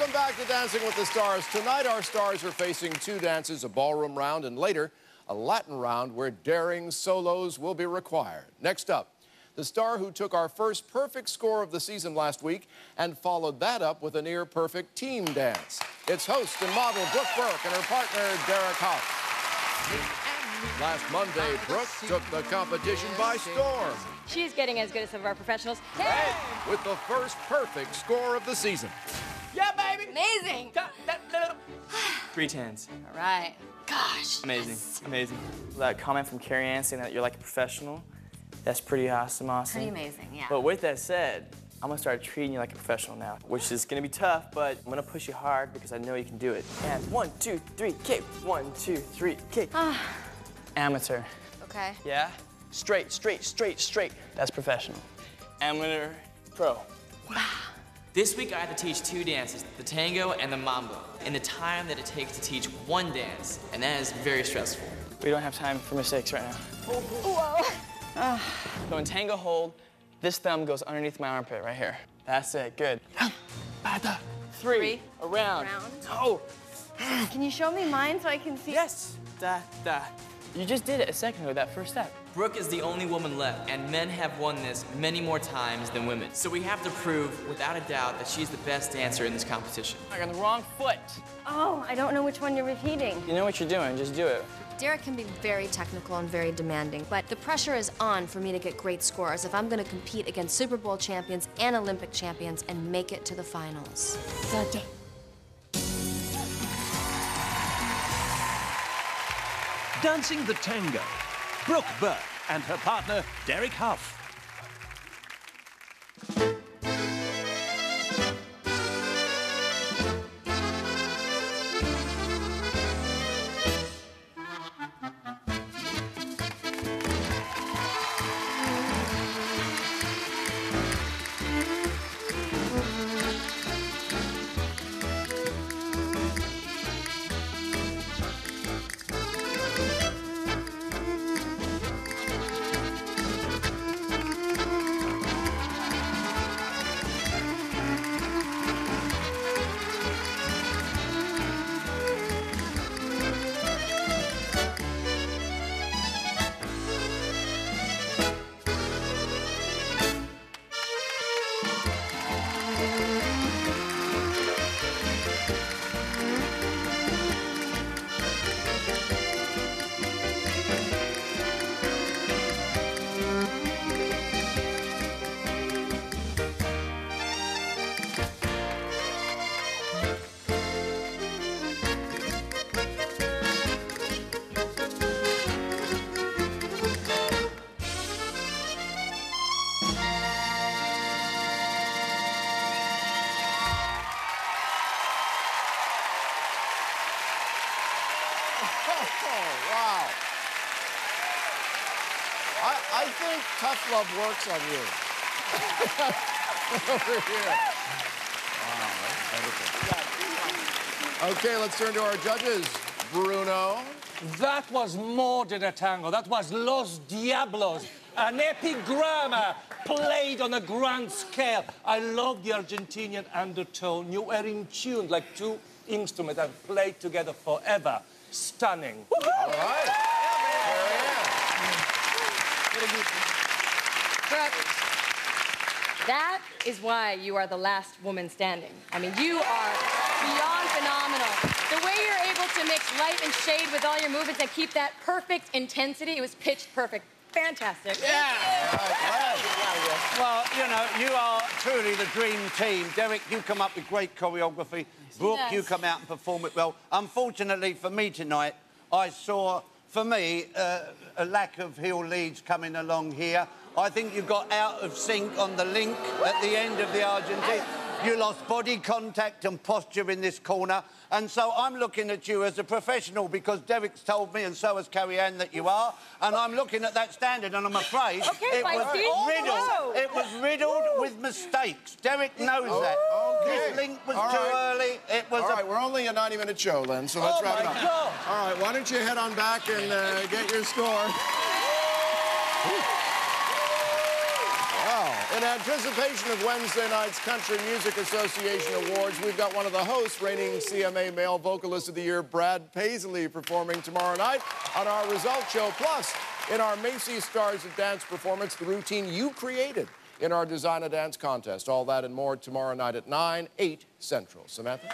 Welcome back to Dancing with the Stars. Tonight, our stars are facing two dances, a ballroom round, and later, a Latin round where daring solos will be required. Next up, the star who took our first perfect score of the season last week and followed that up with a near-perfect team dance. It's host and model Brooke Burke and her partner, Derek Hough. Last Monday, Brooke took the competition by storm. She's getting as good as some of our professionals. Hey! With the first perfect score of the season. Yeah, baby! Amazing! 3 tens. All right. Gosh. Amazing, amazing. That comment from Carrie Ann saying that you're like a professional, that's pretty awesome. Pretty amazing, yeah. But with that said, I'm gonna start treating you like a professional now, which is gonna be tough, but I'm gonna push you hard because I know you can do it. And 1, 2, 3, kick. 1, 2, 3, kick. Amateur. Okay. Yeah? Straight, straight, straight, straight. That's professional. Amateur, pro. Wow. This week I had to teach 2 dances, the tango and the mambo, in the time that it takes to teach 1 dance, and that is very stressful. We don't have time for mistakes right now. Whoa. So in tango hold, this thumb goes underneath my armpit right here. That's it, good. 3, around. No. Can you show me mine so I can see? Yes, da, da. You just did it a second ago, that first step. Brooke is the only woman left, and men have won this many more times than women. So we have to prove, without a doubt, that she's the best dancer in this competition. I got the wrong foot. Oh, I don't know which one you're repeating. You know what you're doing, just do it. Derek can be very technical and very demanding, but the pressure is on for me to get great scores if I'm going to compete against Super Bowl champions and Olympic champions and make it to the finals. Dancing the tango, Brooke Burke and her partner, Derek Hough. Oh, wow. I think tough love works on you. Over here. Wow, that's wonderful. Okay, let's turn to our judges. Bruno. That was more than a tango. That was Los Diablos, an epigramma played on a grand scale. I love the Argentinian undertone. You were in tune like 2 instruments that played together forever. Stunning. All right. Brooke, that is why you are the last woman standing. I mean, you are beyond phenomenal. The way you're able to mix light and shade with all your movements and keep that perfect intensity, it was pitch perfect. Fantastic. Yeah. Well, you know, you are truly the dream team. Derek, you come up with great choreography. Brooke, you come out and perform it well. Unfortunately for me tonight, I saw, for me, a lack of heel leads coming along here. I think you got out of sync on the link at the end of the Argentine. You lost body contact and posture in this corner. And so I'm looking at you as a professional because Derek's told me, and so has Carrie Ann, that you are. And I'm looking at that standard, and I'm afraid it was riddled with mistakes. Derek knows that. This link was too early. It was all right, we're only a 90-minute show, then, so let's wrap it up. God. All right, why don't you head on back and get your score. Wow. In anticipation of Wednesday night's Country Music Association Awards, we've got one of the hosts, reigning CMA Male Vocalist of the Year, Brad Paisley, performing tomorrow night on our Result Show. Plus, in our Macy's Stars of Dance performance, the routine you created in our Design a Dance contest. All that and more tomorrow night at 9, 8 Central. Samantha?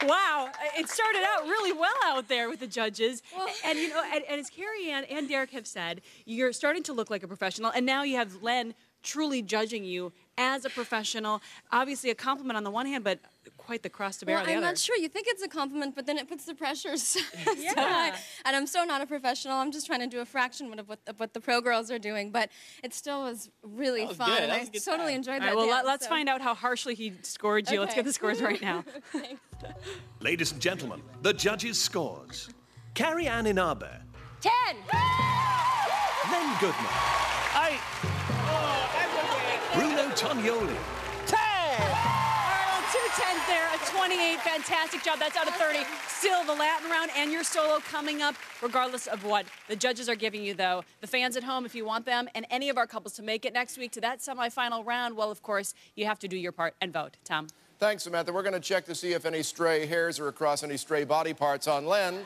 Wow, it started out really well out there with the judges. And you know, and as Carrie Ann and Derek have said, you're starting to look like a professional, and now you have Len truly judging you as a professional. Obviously a compliment on the one hand, but quite the cross to bear on the other. I'm not sure. You think it's a compliment, but then it puts the pressures. Yeah. And I'm so not a professional. I'm just trying to do a fraction of what the pro girls are doing, but it still was really fun. Good. And That I was a good totally time. enjoyed All that. right, well, dance, let's so. find out how harshly he scored you. Let's get the scores right now. Thanks. Ladies and gentlemen, the judges' scores. Carrie Ann Inabe, 10. Len Goodman, Bruno Tognoli, Well, 2 10s there, a 28. Fantastic job. That's out of 30. Still the Latin round and your solo coming up, regardless of what the judges are giving you, though. The fans at home, if you want them and any of our couples to make it next week to that semifinal round, well, of course, you have to do your part and vote. Tom? Thanks, Samantha. We're going to check to see if any stray hairs are across any stray body parts on Len.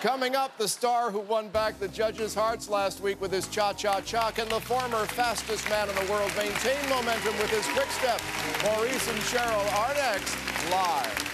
Coming up, the star who won back the judges' hearts last week with his cha-cha-cha. Can the former fastest man in the world maintain momentum with his quick step? Maurice and Cheryl are next, live.